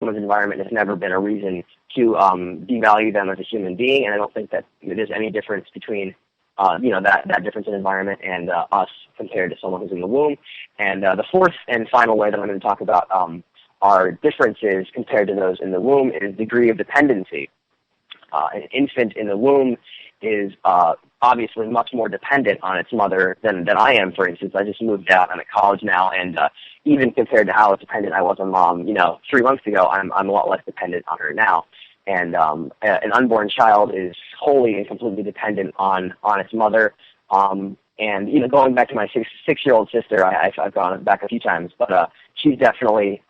someone's environment has never been a reason to devalue them as a human being, and I don't think that there's any difference between that difference in environment and us compared to someone who's in the womb. And the fourth and final way that I'm going to talk about our differences compared to those in the womb is degree of dependency. An infant in the womb is obviously much more dependent on its mother than I am, for instance. I just moved out. I'm at college now, and even compared to how dependent I was on Mom, 3 months ago, I'm a lot less dependent on her now. And an unborn child is wholly and completely dependent on its mother. And going back to my six-year-old sister, I've gone back a few times, but she's definitely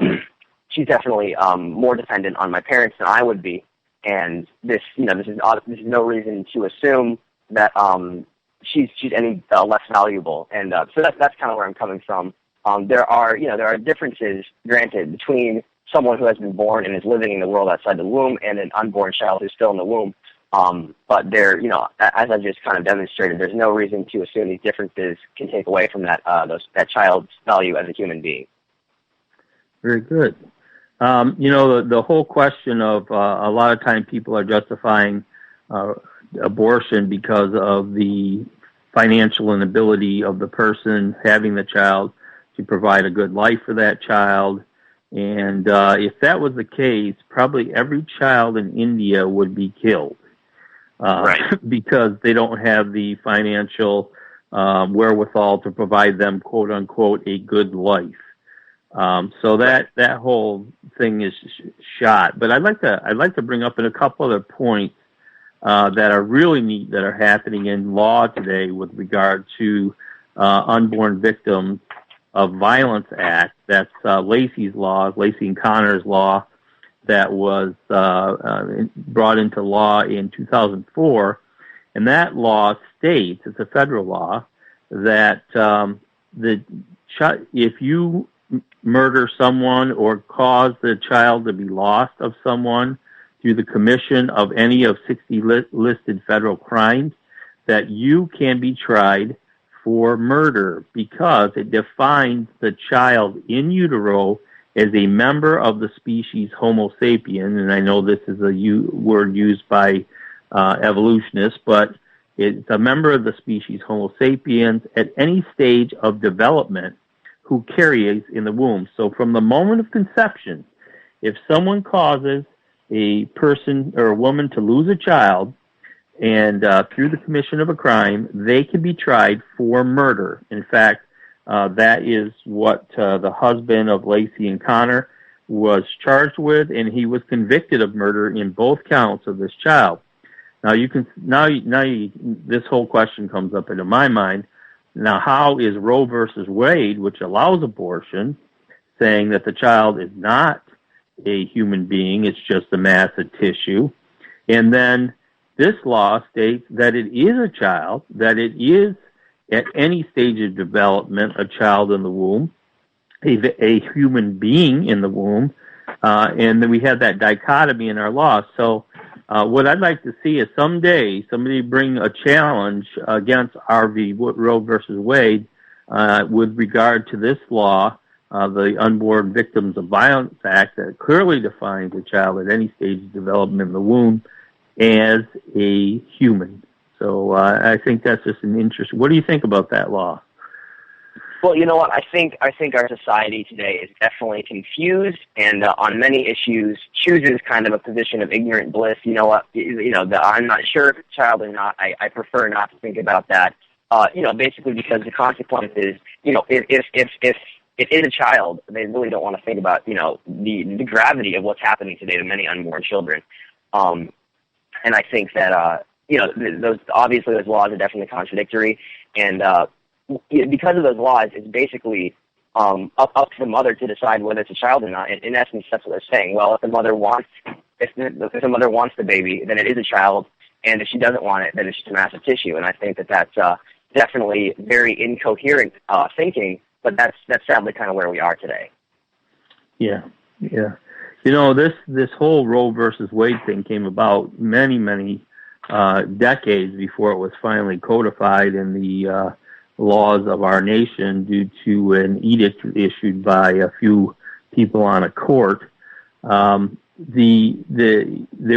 more dependent on my parents than I would be. And this is no reason to assume that she's any less valuable. And so that's kind of where I'm coming from. There are differences, granted, between someone who has been born and is living in the world outside the womb and an unborn child who's still in the womb. But there, as I've just kind of demonstrated, there's no reason to assume these differences can take away from that child's value as a human being. Very good. The whole question of a lot of time people are justifying abortion because of the financial inability of the person having the child to provide a good life for that child. And if that was the case, probably every child in India would be killed right. because they don't have the financial wherewithal to provide them, quote unquote, a good life. So that whole thing is shot. But I'd like to bring up a couple other points that are really neat that are happening in law today with regard to unborn victims of Violence Act. That's Lacey and Connor's law that was brought into law in 2004. And that law states, it's a federal law, that if you murder someone or cause the child to be lost of someone through the commission of any of 60 listed federal crimes, that you can be tried for murder because it defines the child in utero as a member of the species Homo sapien, and I know this is a word used by evolutionists, but it's a member of the species Homo sapiens at any stage of development who carries in the womb. So from the moment of conception, if someone causes a person or a woman to lose a child, and through the commission of a crime, they can be tried for murder. In fact, that is what the husband of Lacey and Connor was charged with, and he was convicted of murder in both counts of this child. Now this whole question comes up into my mind. Now, how is Roe versus Wade, which allows abortion, saying that the child is not a human being, it's just a mass of tissue, and then this law states that it is a child, that it is at any stage of development a child in the womb, a human being in the womb, and then we have that dichotomy in our law. So what I'd like to see is someday somebody bring a challenge against Roe versus Wade with regard to this law, the Unborn Victims of Violence Act, that clearly defines a child at any stage of development in the womb as a human. So I think that's just an interest. What do you think about that law? Well, you know what? I think our society today is definitely confused, and on many issues chooses kind of a position of ignorant bliss. You know what? I'm not sure if it's a child or not. I prefer not to think about that. Basically because the consequence is, if it is a child, they really don't want to think about, the gravity of what's happening today to many unborn children. And I think that, those laws are definitely contradictory. And because of those laws, it's basically up to the mother to decide whether it's a child or not. In essence, that's what they're saying. Well, if the mother wants the baby, then it is a child. And if she doesn't want it, then it's just a mass of tissue. And I think that that's definitely very incoherent thinking, but that's sadly kind of where we are today. Yeah. This whole Roe versus Wade thing came about many decades before it was finally codified in the laws of our nation due to an edict issued by a few people on a court. There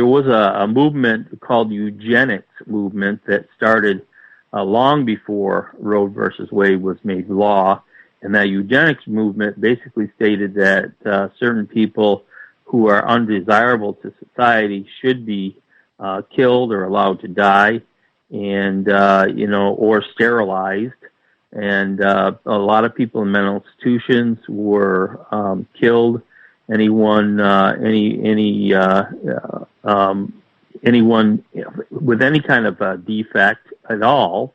was a movement called the eugenics movement that started long before Roe versus Wade was made law, and that eugenics movement basically stated that certain people who are undesirable to society should be killed or allowed to die, and or sterilized. And a lot of people in mental institutions were killed. Anyone with any kind of defect at all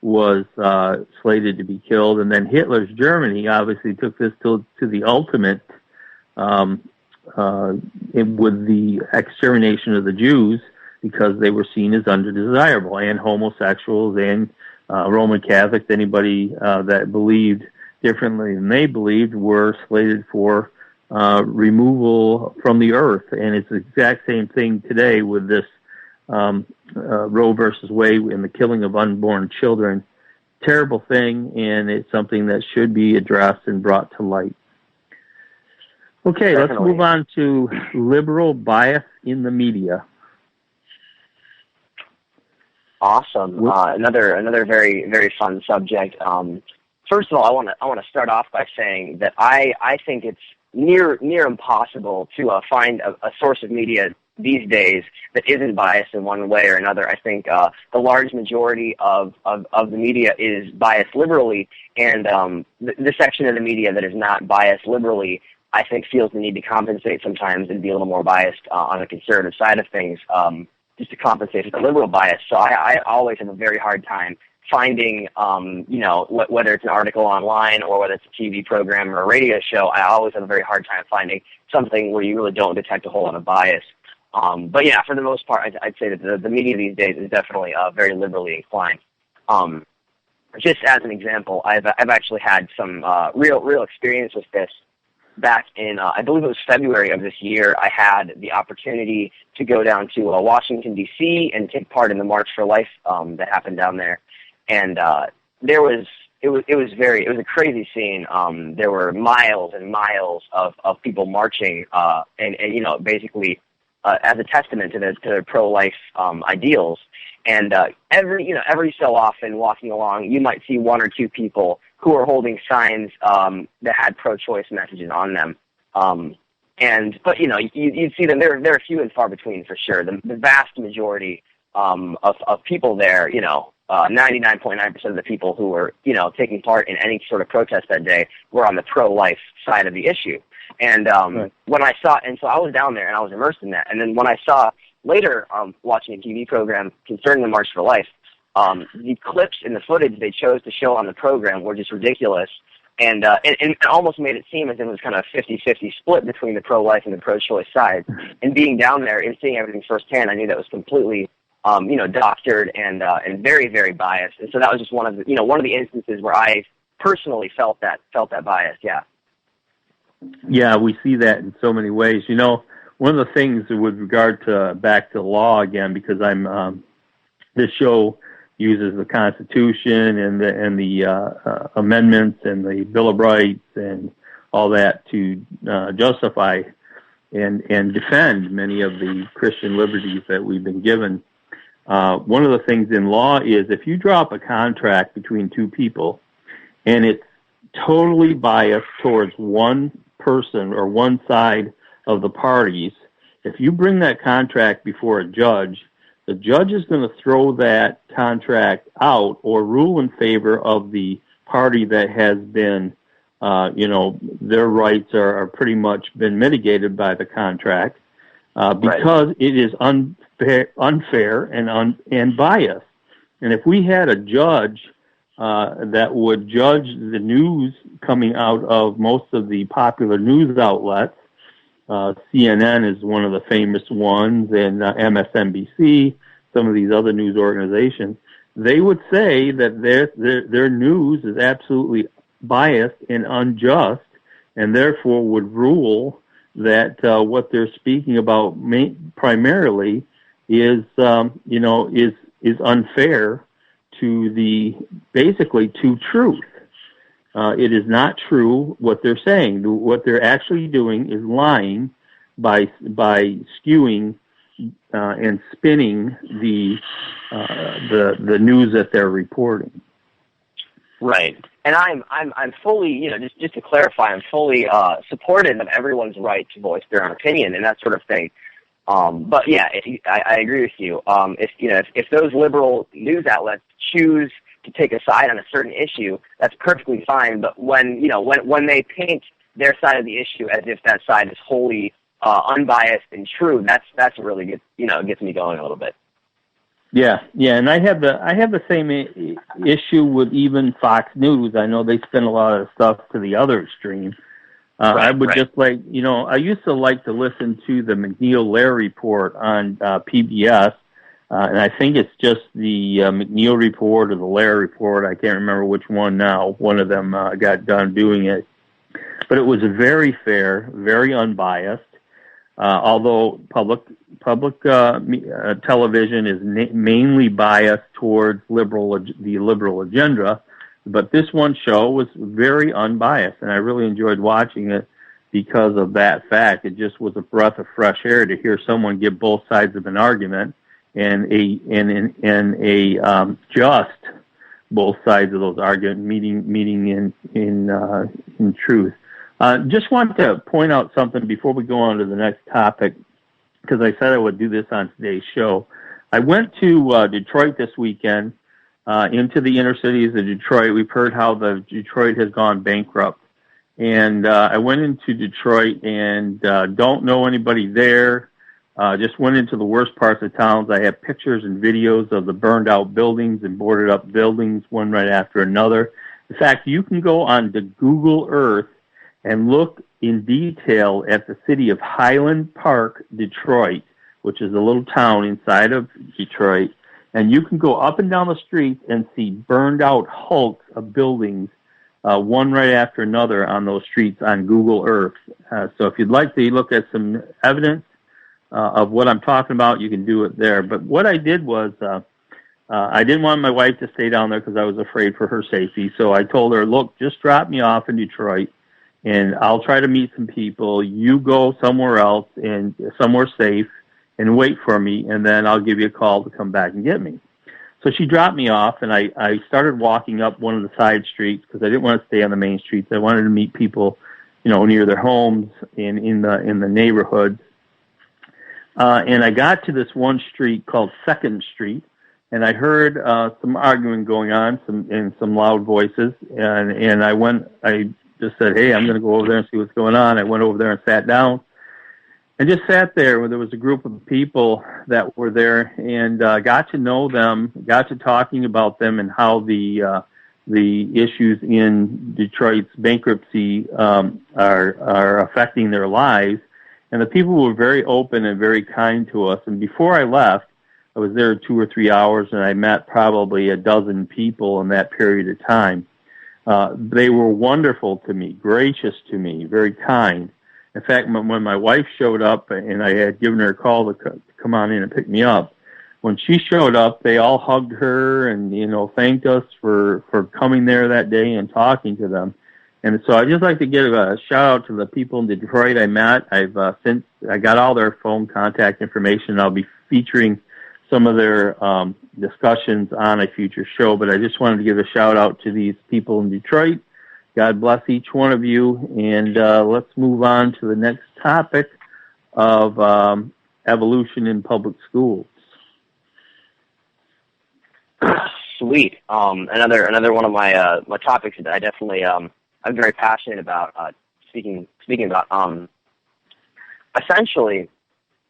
was slated to be killed. And then Hitler's Germany obviously took this to the ultimate with the extermination of the Jews, because they were seen as undesirable, and homosexuals and Roman Catholics, anybody that believed differently than they believed, were slated for removal from the earth. And it's the exact same thing today with this Roe versus Wade and the killing of unborn children. Terrible thing, and it's something that should be addressed and brought to light. Okay, Definitely. Let's move on to liberal bias in the media. Awesome. Another very, very fun subject. First of all, I want to start off by saying that I think it's near impossible to find a source of media these days that isn't biased in one way or another. I think the large majority of the media is biased liberally, and the section of the media that is not biased liberally, I think, feels the need to compensate sometimes and be a little more biased on the conservative side of things, just to compensate for the liberal bias. So I always have a very hard time finding, whether it's an article online or whether it's a TV program or a radio show, I always have a very hard time finding something where you really don't detect a whole lot of bias. But yeah, for the most part, I'd say that the media these days is definitely very liberally inclined. Just as an example, I've actually had some real experience with this. Back in, I believe it was February of this year, I had the opportunity to go down to Washington, D.C. and take part in the March for Life that happened down there. And it was a crazy scene. There were miles and miles of people marching, and basically as a testament to their pro-life ideals. And every so often, walking along, you might see one or two people who are holding signs that had pro-choice messages on them. But you'd see them. They're few and far between for sure. The vast majority of people there, 99.9% of the people who were taking part in any sort of protest that day were on the pro-life side of the issue. And when I saw, and so I was down there and I was immersed in that. And then when I saw later, watching a TV program concerning the March for Life, the clips and the footage they chose to show on the program were just ridiculous, and it almost made it seem as if it was kind of a 50-50 split between the pro-life and the pro-choice sides. And being down there and seeing everything firsthand, I knew that was completely, doctored and very, very biased. And so that was just one of the instances where I personally felt that bias. Yeah. Yeah, we see that in so many ways. One of the things with regard to back to law again, because I'm this show uses the Constitution and the amendments and the Bill of Rights and all that to justify and defend many of the Christian liberties that we've been given. One of the things in law is if you draw up a contract between two people and it's totally biased towards one person or one side of the parties, if you bring that contract before a judge, the judge is going to throw that contract out or rule in favor of the party that has been, their rights are pretty much been mitigated by the contract because it is unfair and biased. And if we had a judge that would judge the news coming out of most of the popular news outlets, CNN is one of the famous ones, and MSNBC, some of these other news organizations, they would say that their news is absolutely biased and unjust, and therefore would rule that what they're speaking about primarily is unfair to truth. It is not true what they're saying. What they're actually doing is lying. by skewing and spinning the news that they're reporting. Right. And I'm fully, just to clarify, I'm fully supportive of everyone's right to voice their own opinion and that sort of thing. But yeah, I agree with you. If those liberal news outlets choose to take a side on a certain issue, that's perfectly fine. But when they paint their side of the issue as if that side is wholly unbiased and true, that's what really gets me going a little bit. Yeah, and I have the same issue with even Fox News. I know they spin a lot of stuff to the other extreme. I would just like, I used to like to listen to the McNeil-Lehrer report on PBS, and I think it's just the McNeil report or the Lehrer report. I can't remember which one now. One of them got done doing it. But it was very fair, very unbiased, although public television is mainly biased towards the liberal agenda. But this one show was very unbiased, and I really enjoyed watching it because of that fact. It just was a breath of fresh air to hear someone give both sides of an argument and just both sides of those arguments meeting in truth. Just want to point out something before we go on to the next topic, because I said I would do this on today's show. I went to Detroit this weekend. Into the inner cities of Detroit. We've heard how Detroit has gone bankrupt. And I went into Detroit and don't know anybody there. Just went into the worst parts of towns. I have pictures and videos of the burned out buildings and boarded up buildings, one right after another. In fact, you can go on to Google Earth and look in detail at the city of Highland Park, Detroit, which is a little town inside of Detroit. And you can go up and down the streets and see burned out hulks of buildings, one right after another on those streets on Google Earth. So if you'd like to look at some evidence of what I'm talking about, you can do it there. But what I did was I didn't want my wife to stay down there because I was afraid for her safety. So I told her, look, just drop me off in Detroit, and I'll try to meet some people. You go somewhere else and somewhere safe, and wait for me, and then I'll give you a call to come back and get me. So she dropped me off, and I started walking up one of the side streets because I didn't want to stay on the main streets. I wanted to meet people, near their homes and in the neighborhoods. And I got to this one street called 2nd Street, and I heard some arguing going on, some loud voices, and I just said, hey, I'm going to go over there and see what's going on. I went over there and sat down. I just sat there where there was a group of people that were there and got to know them, got to talking about them and how the issues in Detroit's bankruptcy are affecting their lives. And the people were very open and very kind to us. And before I left, I was there 2 or 3 hours, and I met probably a dozen people in that period of time. They were wonderful to me, gracious to me, very kind. In fact, when my wife showed up, and I had given her a call to come on in and pick me up, when she showed up, they all hugged her and, thanked us for coming there that day and talking to them. And so I'd just like to give a shout out to the people in Detroit I met. Since I got all their phone contact information. I'll be featuring some of their discussions on a future show, but I just wanted to give a shout out to these people in Detroit. God bless each one of you, and let's move on to the next topic of evolution in public schools. Sweet. Another one of my topics that I definitely I'm very passionate about speaking about. Essentially,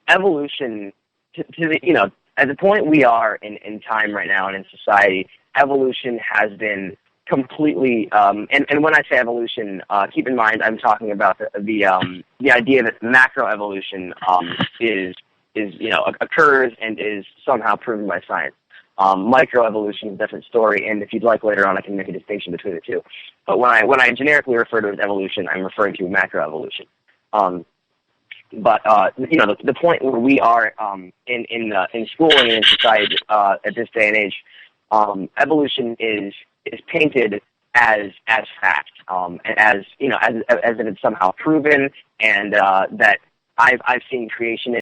evolution to the at the point we are in time right now and in society, evolution has been completely, and when I say evolution, keep in mind I'm talking about the idea that macroevolution is occurs and is somehow proven by science. Microevolution is a different story, and if you'd like later on, I can make a distinction between the two. But when I generically refer to it as evolution, I'm referring to macroevolution. But the point where we are in schooling and in society at this day and age, evolution is painted as fact, and as if it's somehow proven, and that I've seen creation